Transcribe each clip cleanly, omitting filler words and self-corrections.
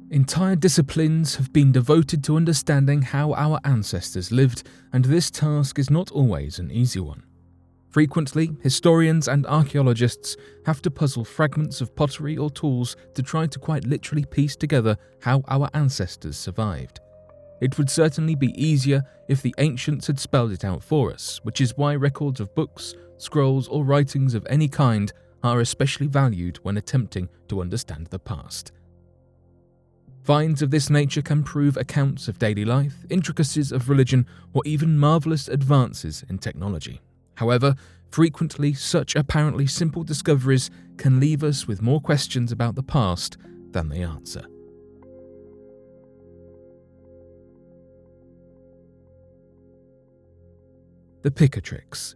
Entire disciplines have been devoted to understanding how our ancestors lived, and this task is not always an easy one. Frequently, historians and archaeologists have to puzzle fragments of pottery or tools to try to quite literally piece together how our ancestors survived. It would certainly be easier if the ancients had spelled it out for us, which is why records of books, scrolls, or writings of any kind are especially valued when attempting to understand the past. Finds of this nature can prove accounts of daily life, intricacies of religion, or even marvelous advances in technology. However, frequently such apparently simple discoveries can leave us with more questions about the past than they answer. The Pikatrix.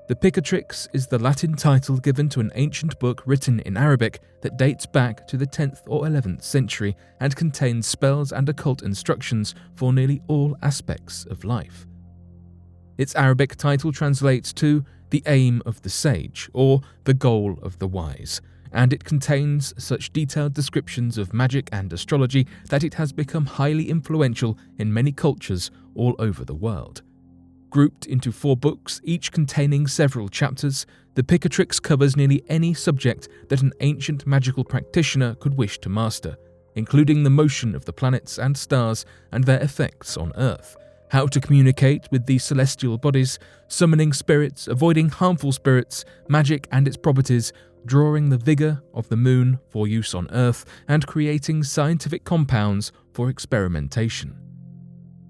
The Pikatrix is the Latin title given to an ancient book written in Arabic that dates back to the 10th or 11th century and contains spells and occult instructions for nearly all aspects of life. Its Arabic title translates to the aim of the sage or the goal of the wise, and it contains such detailed descriptions of magic and astrology that it has become highly influential in many cultures all over the world. Grouped into 4 books, each containing several chapters, the Pikatrix covers nearly any subject that an ancient magical practitioner could wish to master, including the motion of the planets and stars and their effects on Earth, how to communicate with the celestial bodies, summoning spirits, avoiding harmful spirits, magic and its properties, drawing the vigor of the moon for use on Earth, and creating scientific compounds for experimentation.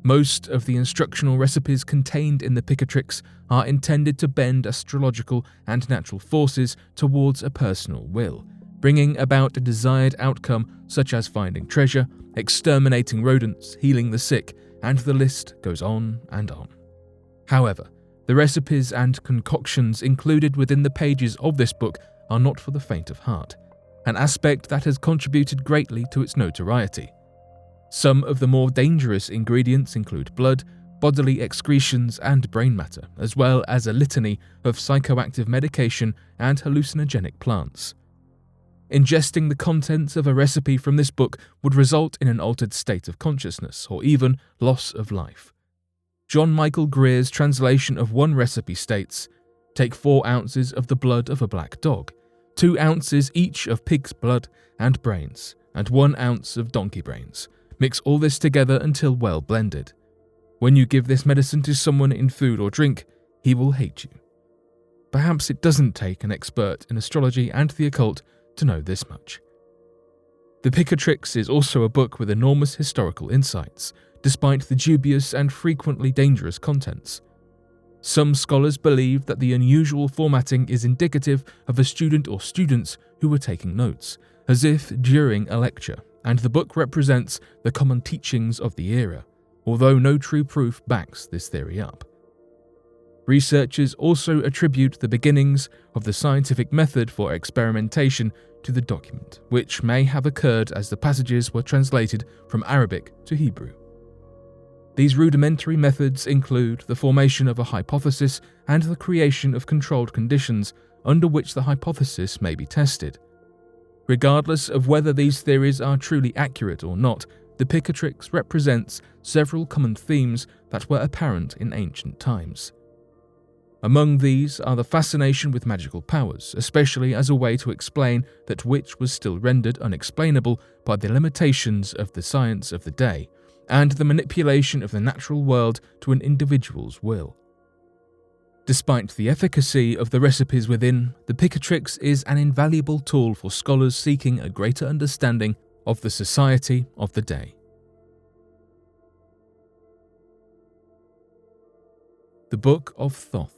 Most of the instructional recipes contained in the Pikatrix are intended to bend astrological and natural forces towards a personal will, bringing about a desired outcome such as finding treasure, exterminating rodents, healing the sick, and the list goes on and on. However, the recipes and concoctions included within the pages of this book are not for the faint of heart, an aspect that has contributed greatly to its notoriety. Some of the more dangerous ingredients include blood, bodily excretions, and brain matter, as well as a litany of psychoactive medication and hallucinogenic plants. Ingesting the contents of a recipe from this book would result in an altered state of consciousness or even loss of life. John Michael Greer's translation of one recipe states, "Take 4 ounces of the blood of a black dog, 2 ounces each of pig's blood and brains, and 1 ounce of donkey brains. Mix all this together until well blended. When you give this medicine to someone in food or drink, he will hate you." Perhaps it doesn't take an expert in astrology and the occult to know this much. The Pikatrix is also a book with enormous historical insights, despite the dubious and frequently dangerous contents. Some scholars believe that the unusual formatting is indicative of a student or students who were taking notes, as if during a lecture, and the book represents the common teachings of the era, although no true proof backs this theory up. Researchers also attribute the beginnings of the scientific method for experimentation to the document, which may have occurred as the passages were translated from Arabic to Hebrew. These rudimentary methods include the formation of a hypothesis and the creation of controlled conditions under which the hypothesis may be tested. Regardless of whether these theories are truly accurate or not, the Pikatrix represents several common themes that were apparent in ancient times. Among these are the fascination with magical powers, especially as a way to explain that which was still rendered unexplainable by the limitations of the science of the day, and the manipulation of the natural world to an individual's will. Despite the efficacy of the recipes within, the Pikatrix is an invaluable tool for scholars seeking a greater understanding of the society of the day. The Book of Thoth.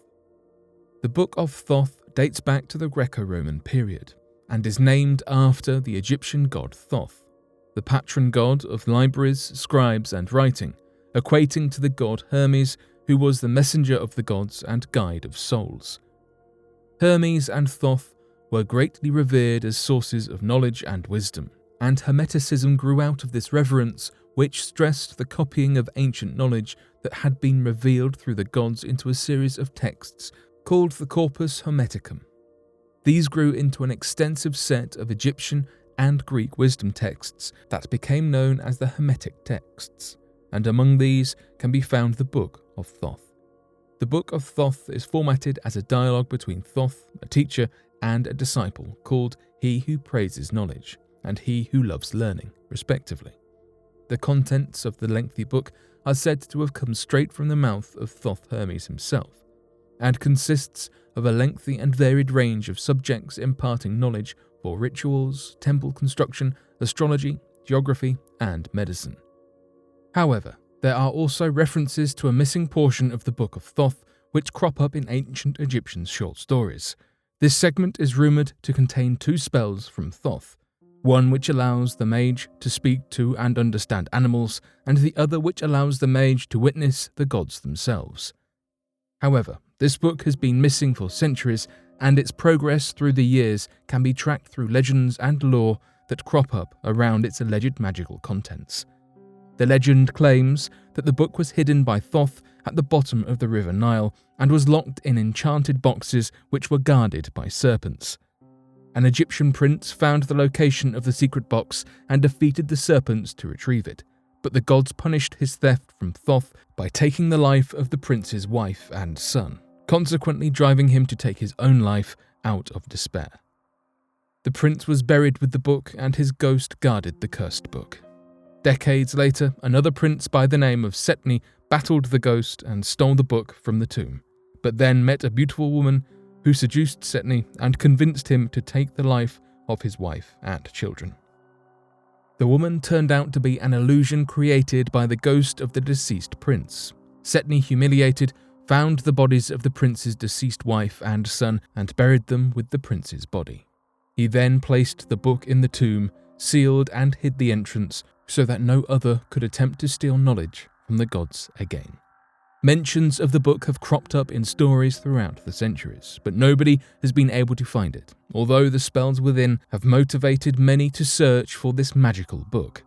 The Book of Thoth dates back to the Greco-Roman period, and is named after the Egyptian god Thoth, the patron god of libraries, scribes, and writing, equating to the god Hermes, who was the messenger of the gods and guide of souls. Hermes and Thoth were greatly revered as sources of knowledge and wisdom, and Hermeticism grew out of this reverence, which stressed the copying of ancient knowledge that had been revealed through the gods into a series of texts called the Corpus Hermeticum. These grew into an extensive set of Egyptian and Greek wisdom texts that became known as the Hermetic texts, and among these can be found the Book of Thoth. The Book of Thoth is formatted as a dialogue between Thoth, a teacher, and a disciple called He Who Praises Knowledge and He Who Loves Learning, respectively. The contents of the lengthy book are said to have come straight from the mouth of Thoth Hermes himself, and consists of a lengthy and varied range of subjects imparting knowledge for rituals, temple construction, astrology, geography, and medicine. However, there are also references to a missing portion of the Book of Thoth which crop up in ancient Egyptian short stories. This segment is rumoured to contain 2 spells from Thoth, one which allows the mage to speak to and understand animals, and the other which allows the mage to witness the gods themselves. However, this book has been missing for centuries, and its progress through the years can be tracked through legends and lore that crop up around its alleged magical contents. The legend claims that the book was hidden by Thoth at the bottom of the River Nile and was locked in enchanted boxes which were guarded by serpents. An Egyptian prince found the location of the secret box and defeated the serpents to retrieve it, but the gods punished his theft from Thoth by taking the life of the prince's wife and son, consequently driving him to take his own life out of despair. The prince was buried with the book and his ghost guarded the cursed book. Decades later, another prince by the name of Setni battled the ghost and stole the book from the tomb, but then met a beautiful woman who seduced Setni and convinced him to take the life of his wife and children. The woman turned out to be an illusion created by the ghost of the deceased prince. Setni, humiliated, found the bodies of the prince's deceased wife and son and buried them with the prince's body. He then placed the book in the tomb, sealed and hid the entrance so that no other could attempt to steal knowledge from the gods again. Mentions of the book have cropped up in stories throughout the centuries, but nobody has been able to find it, although the spells within have motivated many to search for this magical book.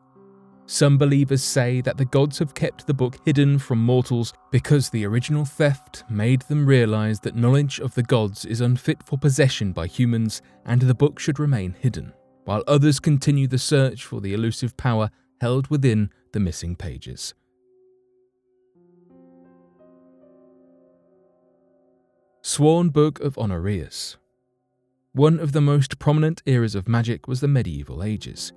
Some believers say that the gods have kept the book hidden from mortals because the original theft made them realize that knowledge of the gods is unfit for possession by humans and the book should remain hidden, while others continue the search for the elusive power held within the missing pages. Sworn Book of Honorius. One of the most prominent eras of magic was the medieval ages,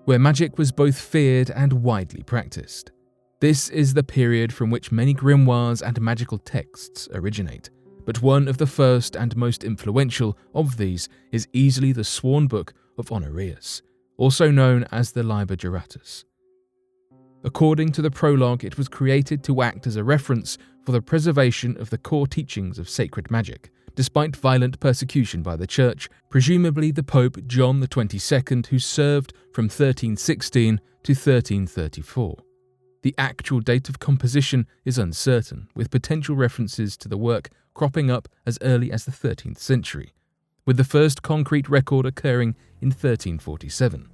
where magic was both feared and widely practiced. This is the period from which many grimoires and magical texts originate, but one of the first and most influential of these is easily the Sworn Book of Honorius, also known as the Liber Juratus. According to the prologue, it was created to act as a reference for the preservation of the core teachings of sacred magic, despite violent persecution by the Church, presumably the Pope John XXII, who served from 1316 to 1334. The actual date of composition is uncertain, with potential references to the work cropping up as early as the 13th century, with the first concrete record occurring in 1347.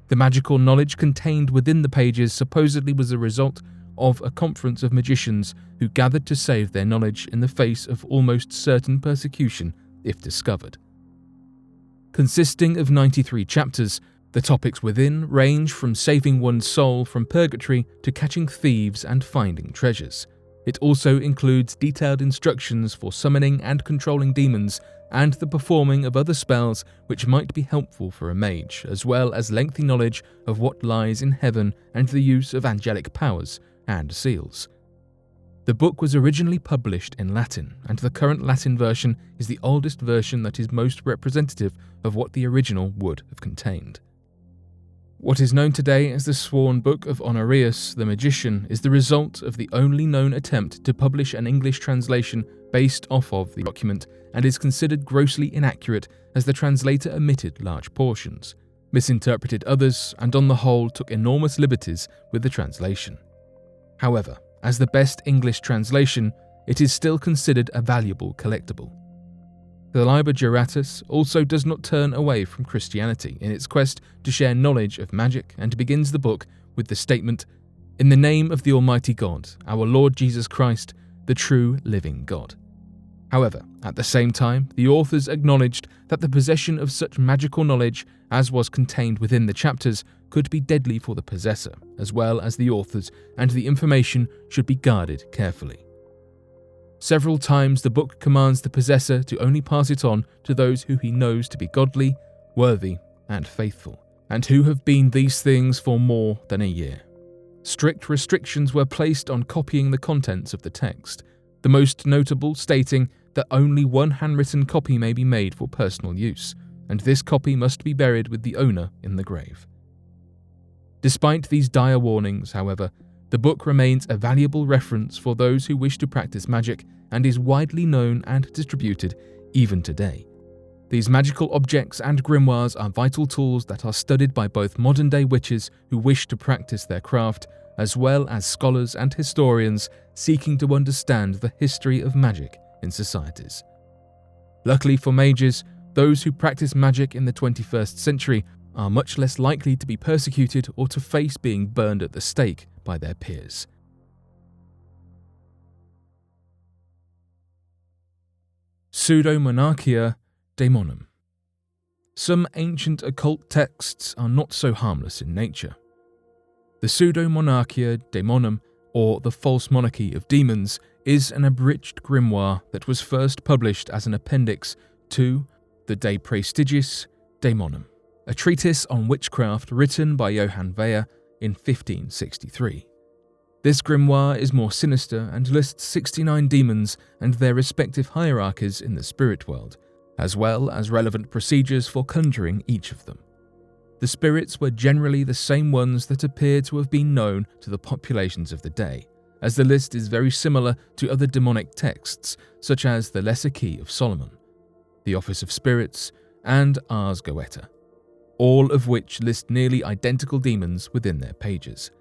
The magical knowledge contained within the pages supposedly was a result of a conference of magicians who gathered to save their knowledge in the face of almost certain persecution if discovered. Consisting of 93 chapters, the topics within range from saving one's soul from purgatory to catching thieves and finding treasures. It also includes detailed instructions for summoning and controlling demons and the performing of other spells which might be helpful for a mage, as well as lengthy knowledge of what lies in heaven and the use of angelic powers and seals. The book was originally published in Latin, and the current Latin version is the oldest version that is most representative of what the original would have contained. What is known today as the Sworn Book of Honorius the Magician is the result of the only known attempt to publish an English translation based off of the document and is considered grossly inaccurate as the translator omitted large portions, misinterpreted others, and on the whole took enormous liberties with the translation. However, as the best English translation, it is still considered a valuable collectible. The Liber Juratus also does not turn away from Christianity in its quest to share knowledge of magic and begins the book with the statement, "In the name of the Almighty God, our Lord Jesus Christ, the true living God." However, at the same time, the authors acknowledged that the possession of such magical knowledge as was contained within the chapters could be deadly for the possessor, as well as the authors, and the information should be guarded carefully. Several times the book commands the possessor to only pass it on to those who he knows to be godly, worthy, and faithful, and who have been these things for more than a year. Strict restrictions were placed on copying the contents of the text, the most notable stating that only one handwritten copy may be made for personal use, and this copy must be buried with the owner in the grave. Despite these dire warnings, however, the book remains a valuable reference for those who wish to practice magic and is widely known and distributed even today. These magical objects and grimoires are vital tools that are studied by both modern-day witches who wish to practice their craft, as well as scholars and historians seeking to understand the history of magic in societies. Luckily for mages, those who practice magic in the 21st century are much less likely to be persecuted or to face being burned at the stake by their peers. Pseudomonarchia Daemonum. Some ancient occult texts are not so harmless in nature. The Pseudomonarchia Daemonum, or the False Monarchy of Demons, is an abridged grimoire that was first published as an appendix to the De Praestigiis Daemonum, a treatise on witchcraft written by Johann Weyer in 1563. This grimoire is more sinister and lists 69 demons and their respective hierarchies in the spirit world, as well as relevant procedures for conjuring each of them. The spirits were generally the same ones that appear to have been known to the populations of the day, as the list is very similar to other demonic texts such as the Lesser Key of Solomon, the Office of Spirits, and Ars Goetia, all of which list nearly identical demons within their pages.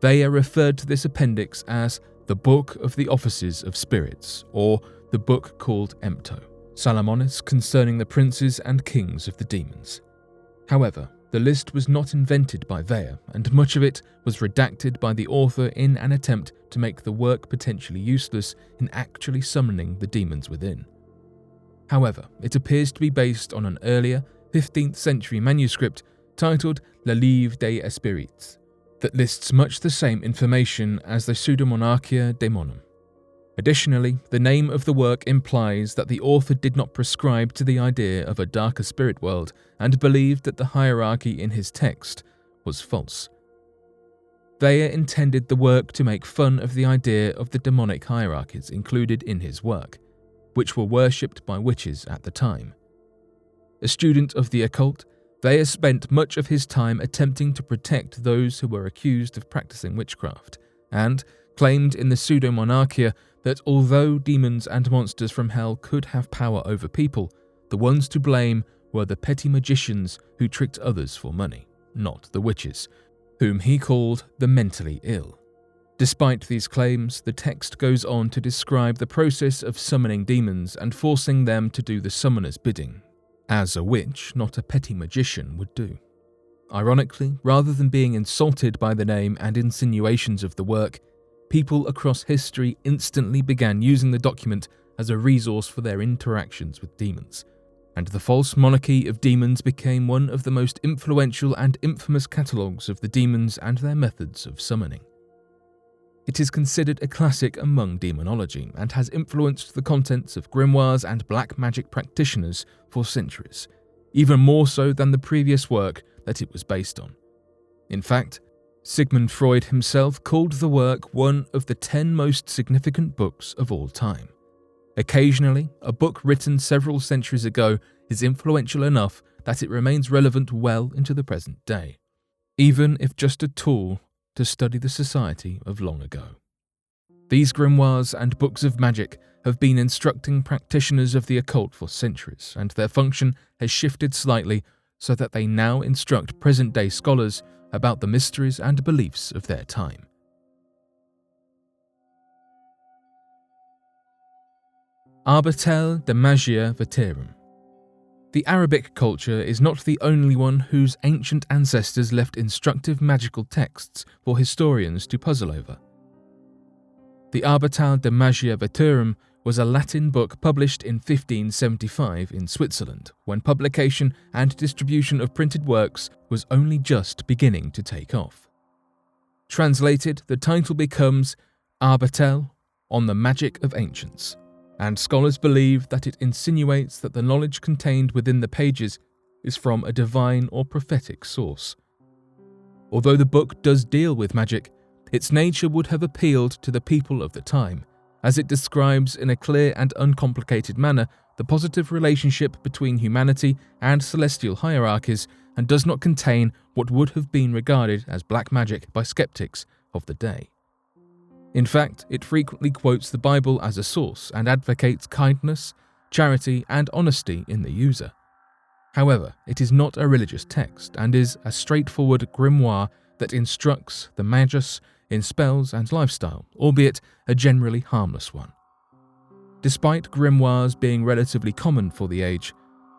They are referred to this appendix as the Book of the Offices of Spirits, or the book called Empto, Salomonis concerning the princes and kings of the demons. However, the list was not invented by Weyer, and much of it was redacted by the author in an attempt to make the work potentially useless in actually summoning the demons within. However, it appears to be based on an earlier 15th century manuscript titled Le Livre des Esprits that lists much the same information as the Pseudomonarchia Daemonum. Additionally, the name of the work implies that the author did not prescribe to the idea of a darker spirit world and believed that the hierarchy in his text was false. Weyer intended the work to make fun of the idea of the demonic hierarchies included in his work, which were worshipped by witches at the time. A student of the occult, Weyer spent much of his time attempting to protect those who were accused of practicing witchcraft, and claimed in the Pseudomonarchia that although demons and monsters from hell could have power over people, the ones to blame were the petty magicians who tricked others for money, not the witches, whom he called the mentally ill. Despite these claims, the text goes on to describe the process of summoning demons and forcing them to do the summoner's bidding, as a witch, not a petty magician, would do. Ironically, rather than being insulted by the name and insinuations of the work, people across history instantly began using the document as a resource for their interactions with demons, and the False Monarchy of Demons became one of the most influential and infamous catalogues of the demons and their methods of summoning. It is considered a classic among demonology and has influenced the contents of grimoires and black magic practitioners for centuries, even more so than the previous work that it was based on. In fact, Sigmund Freud himself called the work one of the 10 most significant books of all time. Occasionally, a book written several centuries ago is influential enough that it remains relevant well into the present day, even if just a tool to study the society of long ago. These grimoires and books of magic have been instructing practitioners of the occult for centuries, and their function has shifted slightly so that they now instruct present-day scholars about the mysteries and beliefs of their time. Arbitel damagia veterum. The Arabic culture is not the only one whose ancient ancestors left instructive magical texts for historians to puzzle over. The arbitel damagia veterum was a Latin book published in 1575 in Switzerland, when publication and distribution of printed works was only just beginning to take off. Translated, the title becomes Arbitel, on the Magic of Ancients, and scholars believe that it insinuates that the knowledge contained within the pages is from a divine or prophetic source. Although the book does deal with magic, its nature would have appealed to the people of the time, as it describes in a clear and uncomplicated manner the positive relationship between humanity and celestial hierarchies, and does not contain what would have been regarded as black magic by skeptics of the day. In fact, it frequently quotes the Bible as a source and advocates kindness, charity, and honesty in the user. However, it is not a religious text and is a straightforward grimoire that instructs the magus in spells and lifestyle, albeit a generally harmless one. Despite grimoires being relatively common for the age,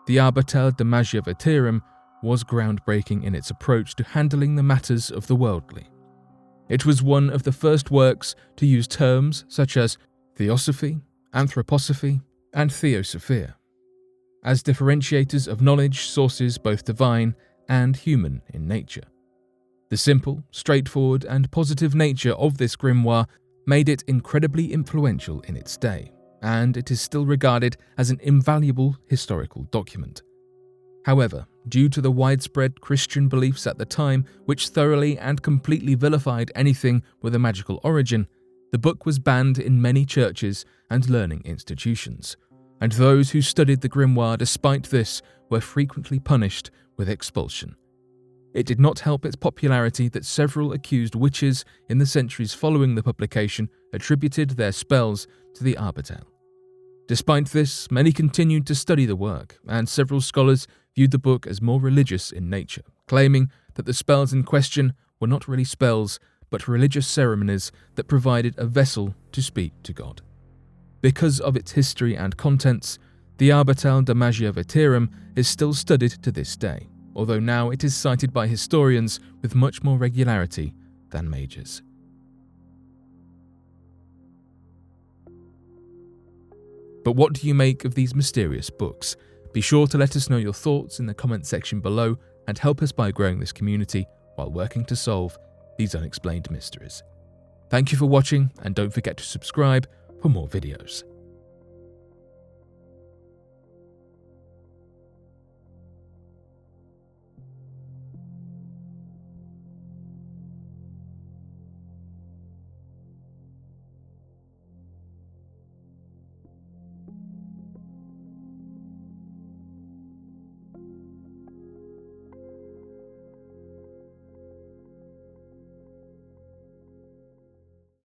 the arbitel damagia veterum was groundbreaking in its approach to handling the matters of the worldly. It was one of the first works to use terms such as theosophy, anthroposophy, and theosophia as differentiators of knowledge sources both divine and human in nature. The simple, straightforward, and positive nature of this grimoire made it incredibly influential in its day, and it is still regarded as an invaluable historical document. However, due to the widespread Christian beliefs at the time, which thoroughly and completely vilified anything with a magical origin, the book was banned in many churches and learning institutions, and those who studied the grimoire despite this were frequently punished with expulsion. It did not help its popularity that several accused witches in the centuries following the publication attributed their spells to the arbitel. Despite this, many continued to study the work, and several scholars viewed the book as more religious in nature, claiming that the spells in question were not really spells, but religious ceremonies that provided a vessel to speak to God. Because of its history and contents, the arbitel damagia veterum is still studied to this day, although now it is cited by historians with much more regularity than mages. But what do you make of these mysterious books? Be sure to let us know your thoughts in the comment section below and help us by growing this community while working to solve these unexplained mysteries. Thank you for watching, and don't forget to subscribe for more videos.